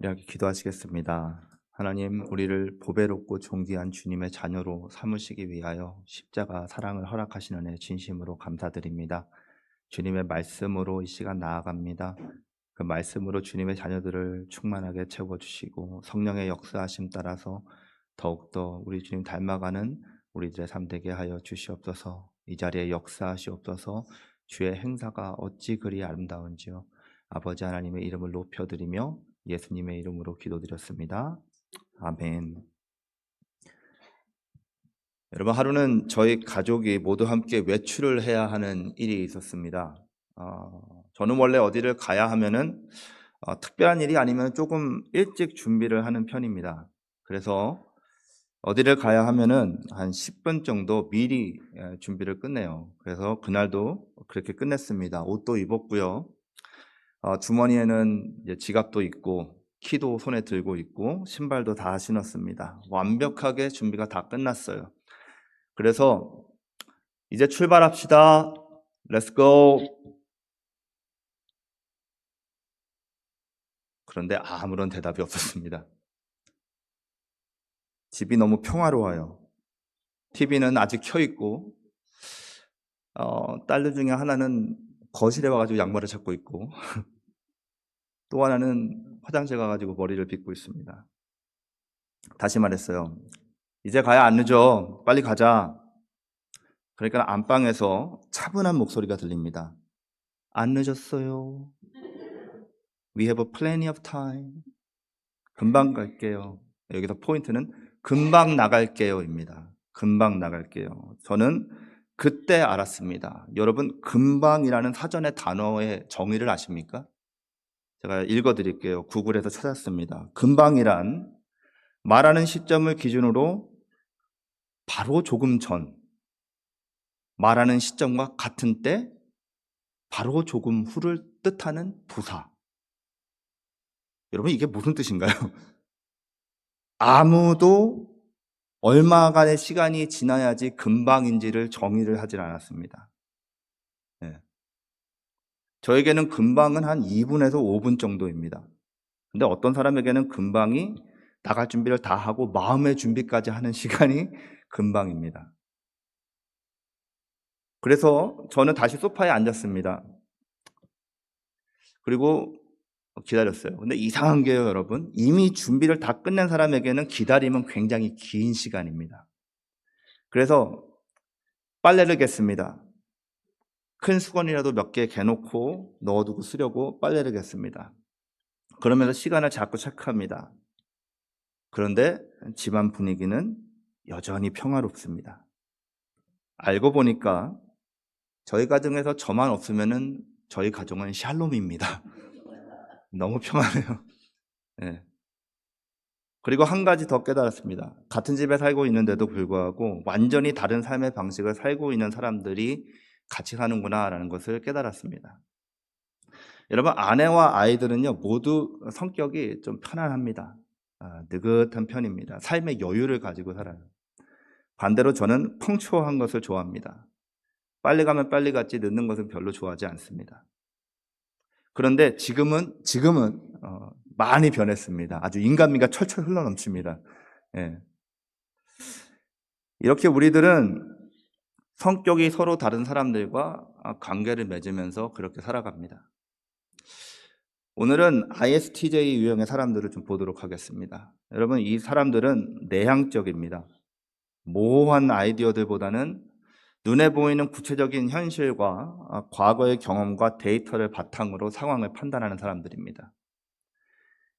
이렇게 기도하시겠습니다. 하나님, 우리를 보배롭고 존귀한 주님의 자녀로 삼으시기 위하여 십자가 사랑을 허락하시는 애 진심으로 감사드립니다. 주님의 말씀으로 이 시간 나아갑니다. 그 말씀으로 주님의 자녀들을 충만하게 채워주시고 성령의 역사하심 따라서 더욱더 우리 주님 닮아가는 우리들의 삶 되게 하여 주시옵소서. 이 자리에 역사하시옵소서. 주의 행사가 어찌 그리 아름다운지요. 아버지 하나님의 이름을 높여드리며 예수님의 이름으로 기도드렸습니다. 아멘. 여러분, 하루는 저희 가족이 모두 함께 외출을 해야 하는 일이 있었습니다. 저는 원래 어디를 가야 하면은 특별한 일이 아니면 조금 일찍 준비를 하는 편입니다. 그래서 어디를 가야 하면은 한 10분 정도 미리 준비를 끝내요. 그래서 그날도 그렇게 끝냈습니다. 옷도 입었고요. 주머니에는 이제 지갑도 있고 키도 손에 들고 있고 신발도 다 신었습니다. 완벽하게 준비가 다 끝났어요. 그래서 이제 출발합시다. Let's go. 그런데 아무런 대답이 없었습니다. 집이 너무 평화로워요. TV는 아직 켜 있고 딸들 중에 하나는 거실에 와가지고 양말을 찾고 있고 또 하나는 화장실 가가지고 머리를 빗고 있습니다. 다시 말했어요. 이제 가야 안 늦어. 빨리 가자. 그러니까 안방에서 차분한 목소리가 들립니다. 안 늦었어요. We have plenty of time. 금방 갈게요. 여기서 포인트는 금방 나갈게요입니다. 금방 나갈게요. 저는 그때 알았습니다. 여러분, 금방이라는 사전의 단어의 정의를 아십니까? 제가 읽어드릴게요. 구글에서 찾았습니다. 금방이란 말하는 시점을 기준으로 바로 조금 전, 말하는 시점과 같은 때 바로 조금 후를 뜻하는 부사. 여러분, 이게 무슨 뜻인가요? 아무도 얼마간의 시간이 지나야지 금방인지를 정의를 하질 않았습니다. 네. 저에게는 금방은 한 2분에서 5분 정도입니다. 근데 어떤 사람에게는 금방이 나갈 준비를 다 하고 마음의 준비까지 하는 시간이 금방입니다. 그래서 저는 다시 소파에 앉았습니다. 그리고 기다렸어요. 근데 이상한 게요, 여러분. 이미 준비를 다 끝낸 사람에게는 기다림은 굉장히 긴 시간입니다. 그래서 빨래를 겠습니다. 큰 수건이라도 몇 개 개놓고 넣어두고 쓰려고 빨래를 겠습니다. 그러면서 시간을 자꾸 체크합니다. 그런데 집안 분위기는 여전히 평화롭습니다. 알고 보니까 저희 가정에서 저만 없으면은 저희 가정은 샬롬입니다. 너무 평화해요. 네. 그리고 한 가지 더 깨달았습니다. 같은 집에 살고 있는데도 불구하고 완전히 다른 삶의 방식을 살고 있는 사람들이 같이 사는구나라는 것을 깨달았습니다. 여러분, 아내와 아이들은요 모두 성격이 좀 편안합니다. 느긋한 편입니다. 삶의 여유를 가지고 살아요. 반대로 저는 펑추어한 것을 좋아합니다. 빨리 가면 빨리 갔지 늦는 것은 별로 좋아하지 않습니다. 그런데 지금은 많이 변했습니다. 아주 인간미가 철철 흘러넘칩니다. 예. 이렇게 우리들은 성격이 서로 다른 사람들과 관계를 맺으면서 그렇게 살아갑니다. 오늘은 ISTJ 유형의 사람들을 좀 보도록 하겠습니다. 여러분, 이 사람들은 내향적입니다. 모호한 아이디어들보다는 눈에 보이는 구체적인 현실과 과거의 경험과 데이터를 바탕으로 상황을 판단하는 사람들입니다.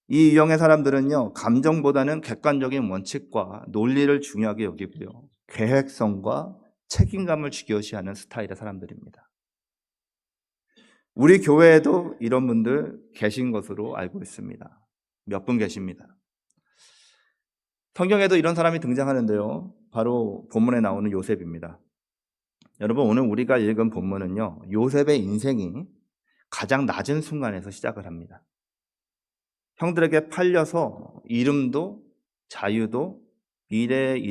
이 유형의 사람들은요, 감정보다는 객관적인 원칙과 논리를 중요하게 여기고요, 계획성과 책임감을 중요시하는 스타일의 사람들입니다. 우리 교회에도 이런 분들 계신 것으로 알고 있습니다. 몇 분 계십니다. 성경에도 이런 사람이 등장하는데요, 바로 본문에 나오는 요셉입니다. 여러분, 오늘 우리가 읽은 본문은요, 요셉의 인생이 가장 낮은 순간에서 시작을 합니다. 형들에게 팔려서 이름도 자유도 미래를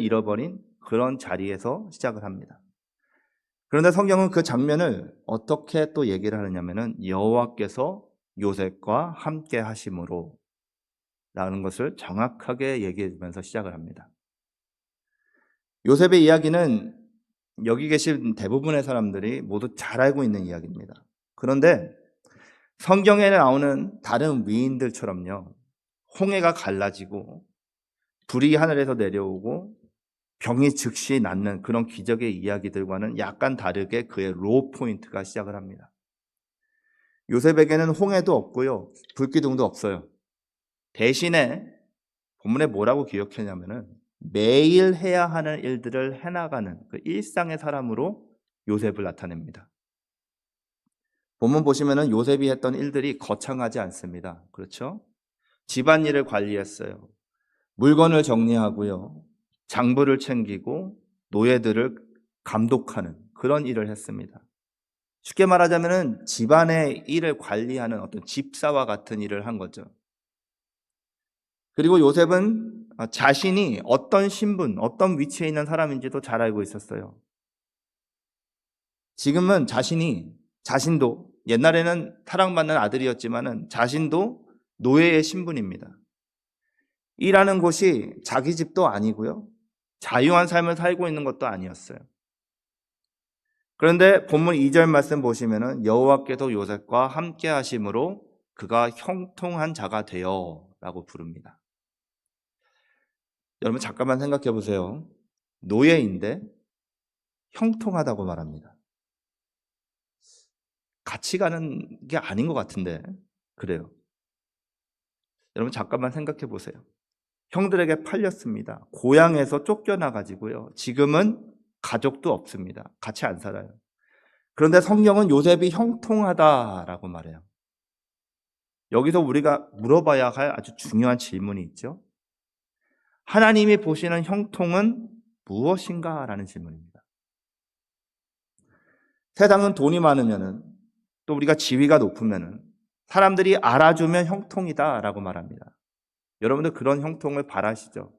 잃어버린 그런 자리에서 시작을 합니다. 그런데 성경은 그 장면을 어떻게 또 얘기를 하느냐면은 여호와께서 요셉과 함께 하심으로 라는 것을 정확하게 얘기하면서 시작을 합니다. 요셉의 이야기는 여기 계신 대부분의 사람들이 모두 잘 알고 있는 이야기입니다. 그런데 성경에 나오는 다른 위인들처럼요, 홍해가 갈라지고 불이 하늘에서 내려오고 병이 즉시 낫는 그런 기적의 이야기들과는 약간 다르게 그의 로우 포인트가 시작을 합니다. 요셉에게는 홍해도 없고요, 불기둥도 없어요. 대신에 본문에 뭐라고 기록했냐면은 매일 해야 하는 일들을 해나가는 그 일상의 사람으로 요셉을 나타냅니다. 본문 보시면은 요셉이 했던 일들이 거창하지 않습니다. 그렇죠? 집안일을 관리했어요. 물건을 정리하고요, 장부를 챙기고 노예들을 감독하는 그런 일을 했습니다. 쉽게 말하자면은 집안의 일을 관리하는 어떤 집사와 같은 일을 한 거죠. 그리고 요셉은 자신이 어떤 신분, 어떤 위치에 있는 사람인지도 잘 알고 있었어요. 지금은 자신도 옛날에는 사랑받는 아들이었지만은 자신도 노예의 신분입니다. 일하는 곳이 자기 집도 아니고요, 자유한 삶을 살고 있는 것도 아니었어요. 그런데 본문 2절 말씀 보시면은 여호와께서 요셉과 함께 하심으로 그가 형통한 자가 되어라고 부릅니다. 여러분 잠깐만 생각해 보세요. 노예인데 형통하다고 말합니다. 같이 가는 게 아닌 것 같은데 그래요. 여러분 잠깐만 생각해 보세요. 형들에게 팔렸습니다. 고향에서 쫓겨나가지고요, 지금은 가족도 없습니다. 같이 안 살아요. 그런데 성경은 요셉이 형통하다라고 말해요. 여기서 우리가 물어봐야 할 아주 중요한 질문이 있죠. 하나님이 보시는 형통은 무엇인가? 라는 질문입니다. 세상은 돈이 많으면은, 또 우리가 지위가 높으면은 사람들이 알아주면 형통이다 라고 말합니다. 여러분들 그런 형통을 바라시죠?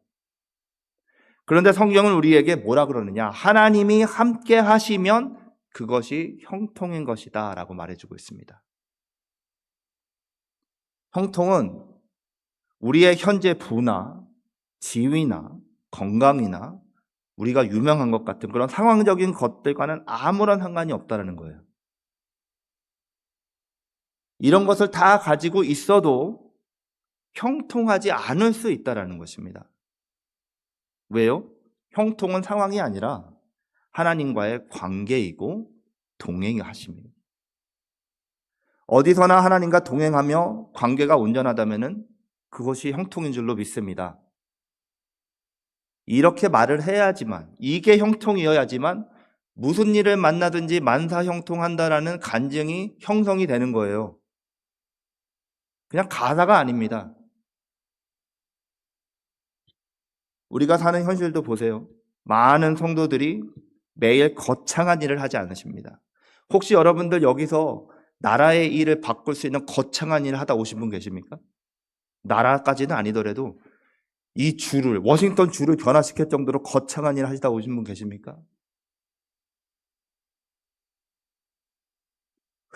그런데 성경은 우리에게 뭐라 그러느냐? 하나님이 함께 하시면 그것이 형통인 것이다 라고 말해주고 있습니다. 형통은 우리의 현재 부나 지위나 건강이나 우리가 유명한 것 같은 그런 상황적인 것들과는 아무런 상관이 없다는 거예요. 이런 것을 다 가지고 있어도 형통하지 않을 수 있다는 것입니다. 왜요? 형통은 상황이 아니라 하나님과의 관계이고 동행하심이에요. 어디서나 하나님과 동행하며 관계가 온전하다면 그것이 형통인 줄로 믿습니다. 이렇게 말을 해야지만, 이게 형통이어야지만 무슨 일을 만나든지 만사형통한다라는 간증이 형성이 되는 거예요. 그냥 가사가 아닙니다. 우리가 사는 현실도 보세요. 많은 성도들이 매일 거창한 일을 하지 않으십니다. 혹시 여러분들 여기서 나라의 일을 바꿀 수 있는 거창한 일을 하다 오신 분 계십니까? 나라까지는 아니더라도 이 주를, 워싱턴 주를 변화시킬 정도로 거창한 일을 하시다 오신 분 계십니까?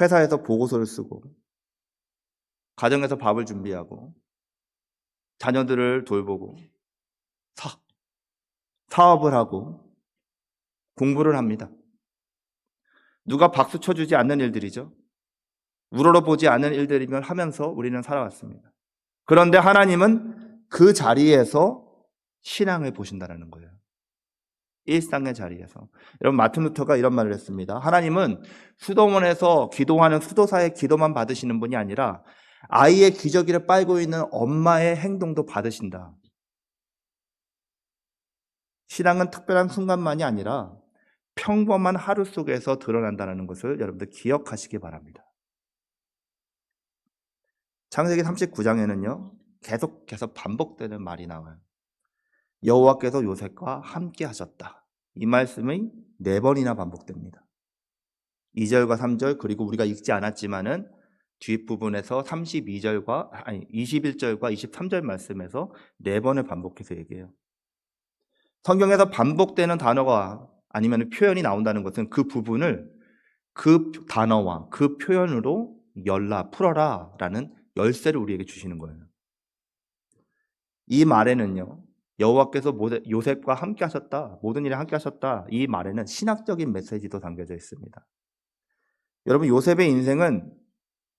회사에서 보고서를 쓰고, 가정에서 밥을 준비하고, 자녀들을 돌보고, 사업을 하고, 공부를 합니다. 누가 박수 쳐주지 않는 일들이죠. 우러러보지 않는 일들이면 하면서 우리는 살아왔습니다. 그런데 하나님은 그 자리에서 신앙을 보신다는 거예요. 일상의 자리에서. 여러분 마틴 루터가 이런 말을 했습니다. 하나님은 수도원에서 기도하는 수도사의 기도만 받으시는 분이 아니라 아이의 기저귀를 빨고 있는 엄마의 행동도 받으신다. 신앙은 특별한 순간만이 아니라 평범한 하루 속에서 드러난다는 것을 여러분들 기억하시기 바랍니다. 창세기 39장에는요 계속해서 반복되는 말이 나와요. 여호와께서 요셉과 함께 하셨다. 이 말씀이 4번이나 반복됩니다. 2절과 3절, 그리고 우리가 읽지 않았지만은 뒷부분에서 21절과 23절 말씀에서 4번을 반복해서 얘기해요. 성경에서 반복되는 단어가 아니면 표현이 나온다는 것은 그 부분을 그 단어와 그 표현으로 열라, 풀어라 라는 열쇠를 우리에게 주시는 거예요. 이 말에는요, 여호와께서 요셉과 함께 하셨다, 모든 일에 함께 하셨다, 이 말에는 신학적인 메시지도 담겨져 있습니다. 여러분, 요셉의 인생은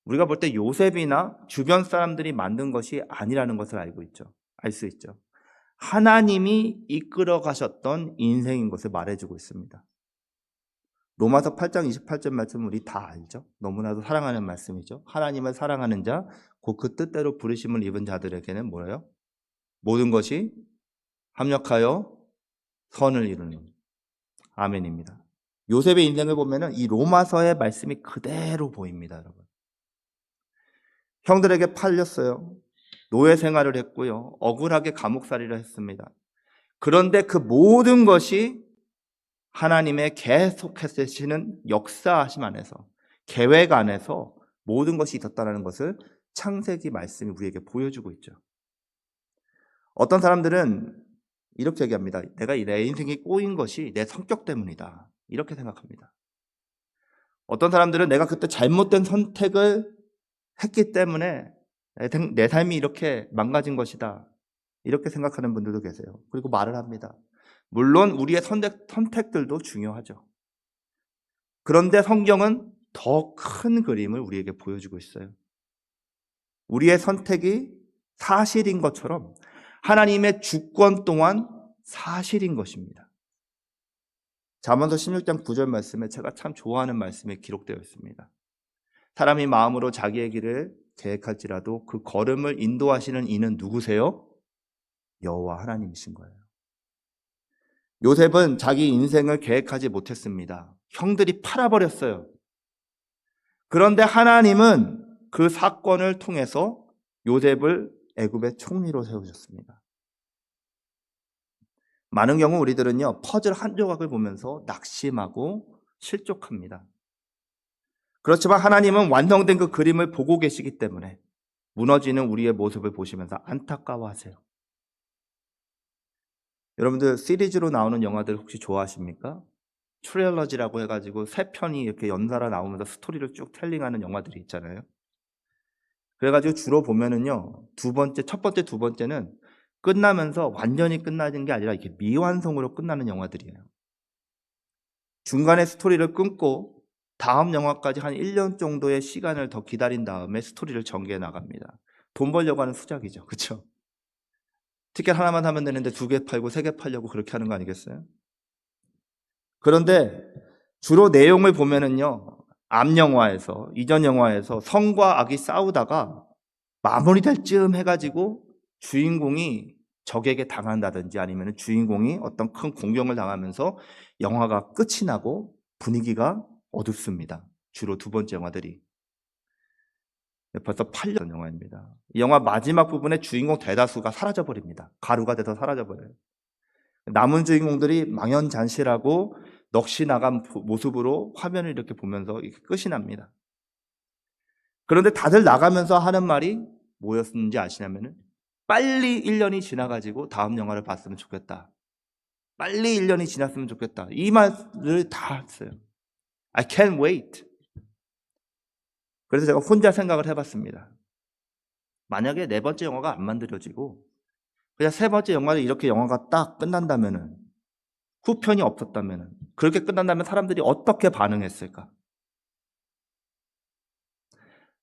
우리가 볼 때 요셉이나 주변 사람들이 만든 것이 아니라는 것을 알 수 있죠. 하나님이 이끌어 가셨던 인생인 것을 말해주고 있습니다. 로마서 8장 28절 말씀 우리 다 알죠? 너무나도 사랑하는 말씀이죠. 하나님을 사랑하는 자, 곧 그 뜻대로 부르심을 입은 자들에게는 뭐예요? 모든 것이 합력하여 선을 이루는 아멘입니다. 요셉의 인생을 보면은 이 로마서의 말씀이 그대로 보입니다, 여러분. 형들에게 팔렸어요. 노예 생활을 했고요. 억울하게 감옥살이를 했습니다. 그런데 그 모든 것이 하나님의 계속하시는 역사하심 안에서, 계획 안에서 모든 것이 있었다는 것을 창세기 말씀이 우리에게 보여주고 있죠. 어떤 사람들은 이렇게 얘기합니다. 내가 내 인생이 꼬인 것이 내 성격 때문이다. 이렇게 생각합니다. 어떤 사람들은 내가 그때 잘못된 선택을 했기 때문에 내 삶이 이렇게 망가진 것이다. 이렇게 생각하는 분들도 계세요. 그리고 말을 합니다. 물론 우리의 선택들도 중요하죠. 그런데 성경은 더 큰 그림을 우리에게 보여주고 있어요. 우리의 선택이 사실인 것처럼 하나님의 주권 또한 사실인 것입니다. 잠언서 16장 9절 말씀에 제가 참 좋아하는 말씀에 기록되어 있습니다. 사람이 마음으로 자기의 길을 계획할지라도 그 걸음을 인도하시는 이는 누구세요? 여호와 하나님이신 거예요. 요셉은 자기 인생을 계획하지 못했습니다. 형들이 팔아버렸어요. 그런데 하나님은 그 사건을 통해서 요셉을 애굽의 총리로 세우셨습니다. 많은 경우 우리들은요, 퍼즐 한 조각을 보면서 낙심하고 실족합니다. 그렇지만 하나님은 완성된 그 그림을 보고 계시기 때문에 무너지는 우리의 모습을 보시면서 안타까워하세요. 여러분들 시리즈로 나오는 영화들 혹시 좋아하십니까? 트레일러지라고 해가지고 3편이 이렇게 연달아 나오면서 스토리를 쭉 텔링하는 영화들이 있잖아요. 그래가지고 주로 보면은요, 첫 번째, 두 번째는 끝나면서 완전히 끝나는 게 아니라 이렇게 미완성으로 끝나는 영화들이에요. 중간에 스토리를 끊고 다음 영화까지 한 1년 정도의 시간을 더 기다린 다음에 스토리를 전개해 나갑니다. 돈 벌려고 하는 수작이죠. 그렇죠? 티켓 하나만 사면 되는데 2개 팔고 3개 팔려고 그렇게 하는 거 아니겠어요? 그런데 주로 내용을 보면은요, 이전 영화에서 성과 악이 싸우다가 마무리될 쯤 해가지고 주인공이 적에게 당한다든지 아니면 주인공이 어떤 큰 공격을 당하면서 영화가 끝이 나고 분위기가 어둡습니다. 주로 두 번째 영화들이. 벌써 8년 영화입니다. 이 영화 마지막 부분에 주인공 대다수가 사라져버립니다. 가루가 돼서 사라져버려요. 남은 주인공들이 망연잔실하고 넋이 나간 모습으로 화면을 이렇게 보면서 끝이 납니다. 그런데 다들 나가면서 하는 말이 뭐였는지 아시냐면은 빨리 1년이 지나가지고 다음 영화를 봤으면 좋겠다. 빨리 1년이 지났으면 좋겠다. 이 말을 다 했어요. I can't wait. 그래서 제가 혼자 생각을 해봤습니다. 만약에 4번째 영화가 안 만들어지고 그냥 3번째 영화를 이렇게 영화가 딱 끝난다면은, 후편이 없었다면은, 그렇게 끝난다면 사람들이 어떻게 반응했을까?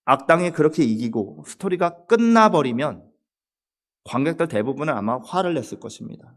악당이 그렇게 이기고 스토리가 끝나버리면 관객들 대부분은 아마 화를 냈을 것입니다.